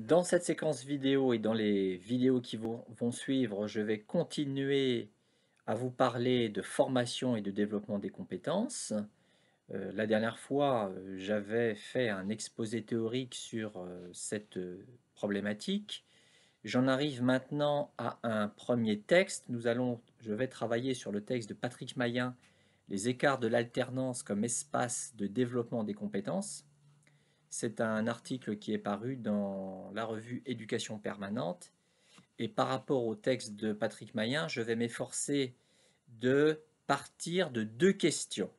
Dans cette séquence vidéo et dans les vidéos qui vont suivre, je vais continuer à vous parler de formation et de développement des compétences. La dernière fois, j'avais fait un exposé théorique sur cette problématique. J'en arrive maintenant à un premier texte. Je vais travailler sur le texte de Patrick Mayen, Les écarts de l'alternance comme espace de développement des compétences. C'est un article qui est paru dans la revue Éducation permanente. Et par rapport au texte de Patrick Mayen, je vais m'efforcer de partir de deux questions.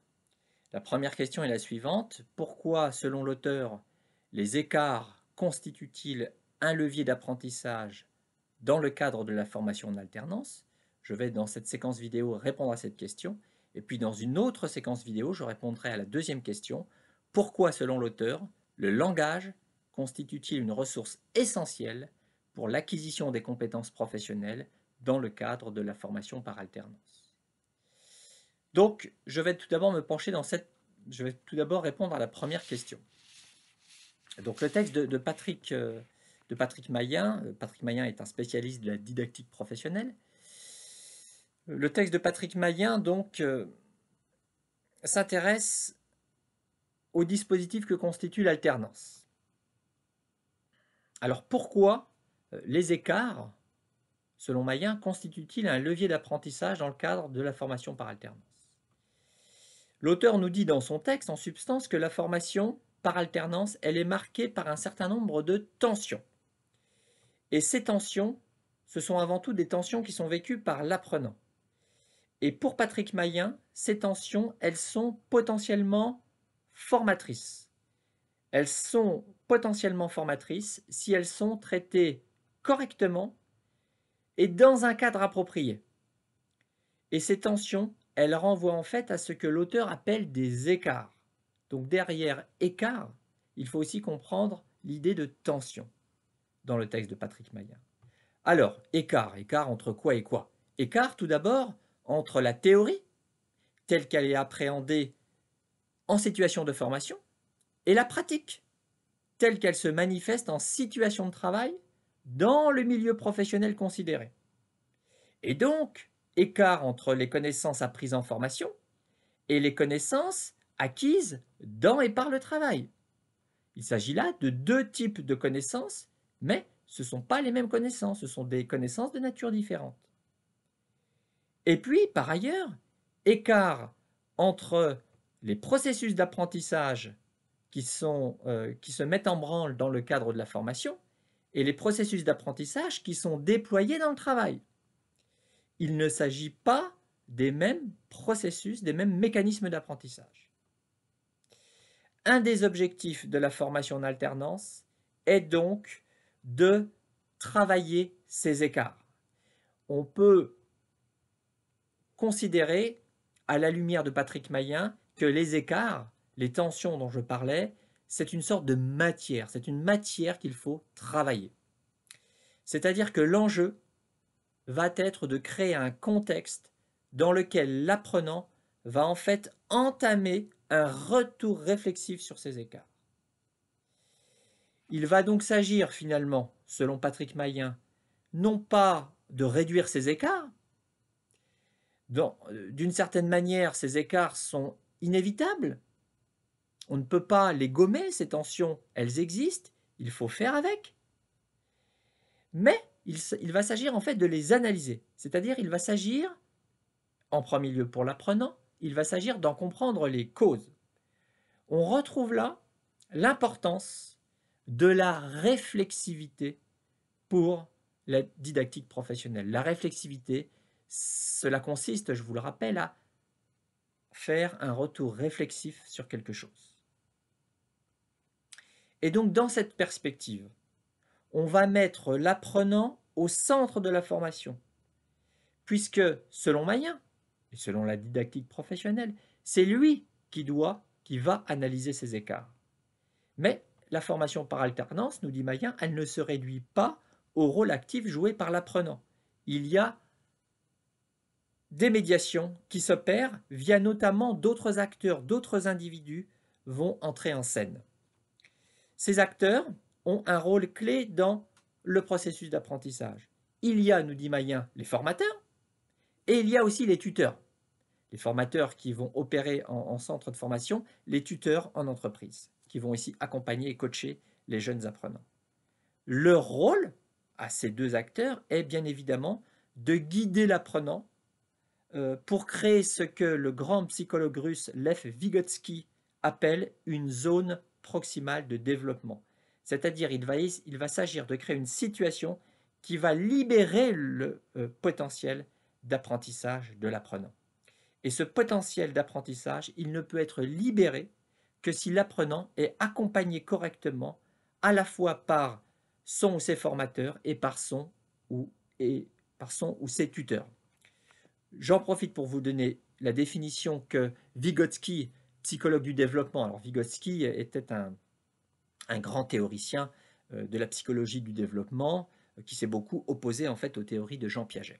La première question est la suivante. Pourquoi, selon l'auteur, les écarts constituent-ils un levier d'apprentissage dans le cadre de la formation en alternance? Je vais, dans cette séquence vidéo, répondre à cette question. Et puis, dans une autre séquence vidéo, je répondrai à la deuxième question. Pourquoi, selon l'auteur, le langage constitue-t-il une ressource essentielle pour l'acquisition des compétences professionnelles dans le cadre de la formation par alternance? Donc, je vais tout d'abord je vais tout d'abord répondre à la première question. Donc, le texte de Patrick Mayen. Patrick Mayen est un spécialiste de la didactique professionnelle. Le texte de Patrick Mayen, donc, s'intéresse au dispositif que constitue l'alternance. Alors, pourquoi les écarts, selon Mayen, constituent-ils un levier d'apprentissage dans le cadre de la formation par alternance? L'auteur nous dit dans son texte, en substance, que la formation par alternance, elle est marquée par un certain nombre de tensions. Et ces tensions, ce sont avant tout des tensions qui sont vécues par l'apprenant. Et pour Patrick Mayen, ces tensions, elles sont potentiellement formatrices. Elles sont potentiellement formatrices si elles sont traitées correctement et dans un cadre approprié. Et ces tensions, elles renvoient en fait à ce que l'auteur appelle des écarts. Donc derrière écart, il faut aussi comprendre l'idée de tension dans le texte de Patrick Mayen. Alors, écart entre quoi et quoi? Écart tout d'abord entre la théorie, telle qu'elle est appréhendée en situation de formation, et la pratique, telle qu'elle se manifeste en situation de travail dans le milieu professionnel considéré. Et donc, écart entre les connaissances apprises en formation et les connaissances acquises dans et par le travail. Il s'agit là de deux types de connaissances, mais ce ne sont pas les mêmes connaissances, ce sont des connaissances de nature différente. Et puis, par ailleurs, écart entre les processus d'apprentissage qui se mettent en branle dans le cadre de la formation et les processus d'apprentissage qui sont déployés dans le travail. Il ne s'agit pas des mêmes processus, des mêmes mécanismes d'apprentissage. Un des objectifs de la formation en alternance est donc de travailler ces écarts. On peut considérer, à la lumière de Patrick Mayen, que les écarts, les tensions dont je parlais, c'est une sorte de matière, c'est une matière qu'il faut travailler. C'est-à-dire que l'enjeu va être de créer un contexte dans lequel l'apprenant va en fait entamer un retour réflexif sur ces écarts. Il va donc s'agir finalement, selon Patrick Mayen, non pas de réduire ces écarts. D'une certaine manière, ces écarts sont inévitables. On ne peut pas les gommer, ces tensions, elles existent, il faut faire avec. Mais il va s'agir en fait de les analyser, c'est-à-dire il va s'agir, en premier lieu pour l'apprenant, il va s'agir d'en comprendre les causes. On retrouve là l'importance de la réflexivité pour la didactique professionnelle. La réflexivité, cela consiste, je vous le rappelle, à faire un retour réflexif sur quelque chose. Et donc, dans cette perspective, on va mettre l'apprenant au centre de la formation, puisque, selon Mayen, et selon la didactique professionnelle, c'est lui qui va analyser ces écarts. Mais la formation par alternance, nous dit Mayen, elle ne se réduit pas au rôle actif joué par l'apprenant. Il y a des médiations qui s'opèrent via notamment d'autres acteurs, d'autres individus vont entrer en scène. Ces acteurs, ont un rôle clé dans le processus d'apprentissage. Il y a, nous dit Mayen, les formateurs, et il y a aussi les tuteurs. Les formateurs qui vont opérer en centre de formation, les tuteurs en entreprise, qui vont ici accompagner et coacher les jeunes apprenants. Leur rôle, à ces deux acteurs, est bien évidemment de guider l'apprenant pour créer ce que le grand psychologue russe Lev Vygotsky appelle une zone proximale de développement. C'est-à-dire il va s'agir de créer une situation qui va libérer le potentiel d'apprentissage de l'apprenant. Et ce potentiel d'apprentissage, il ne peut être libéré que si l'apprenant est accompagné correctement à la fois par son ou ses formateurs et par son ou ses tuteurs. J'en profite pour vous donner la définition que Vygotsky, psychologue du développement, alors Vygotsky était un grand théoricien de la psychologie du développement qui s'est beaucoup opposé en fait aux théories de Jean Piaget.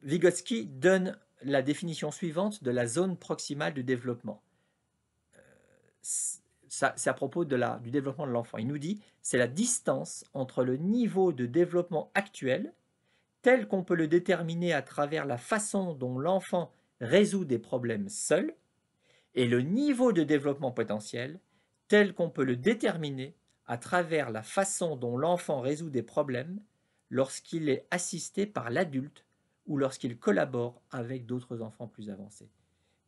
Vygotsky donne la définition suivante de la zone proximale de développement. C'est à propos du développement de l'enfant. Il nous dit c'est la distance entre le niveau de développement actuel tel qu'on peut le déterminer à travers la façon dont l'enfant résout des problèmes seul, et le niveau de développement potentiel tel qu'on peut le déterminer à travers la façon dont l'enfant résout des problèmes lorsqu'il est assisté par l'adulte ou lorsqu'il collabore avec d'autres enfants plus avancés.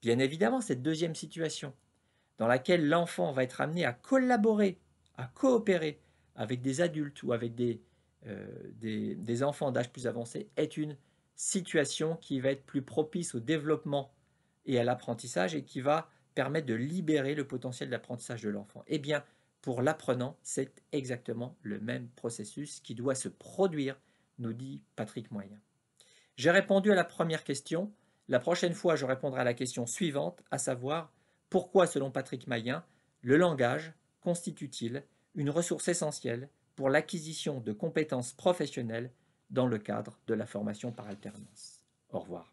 Bien évidemment, cette deuxième situation, dans laquelle l'enfant va être amené à collaborer, à coopérer avec des adultes ou avec des enfants d'âge plus avancé, est une situation qui va être plus propice au développement et à l'apprentissage et qui va permettre de libérer le potentiel d'apprentissage de l'enfant. Eh bien, pour l'apprenant, c'est exactement le même processus qui doit se produire, nous dit Patrick Moyen. J'ai répondu à la première question. La prochaine fois, je répondrai à la question suivante, à savoir pourquoi, selon Patrick Moyen, le langage constitue-t-il une ressource essentielle pour l'acquisition de compétences professionnelles dans le cadre de la formation par alternance. Au revoir.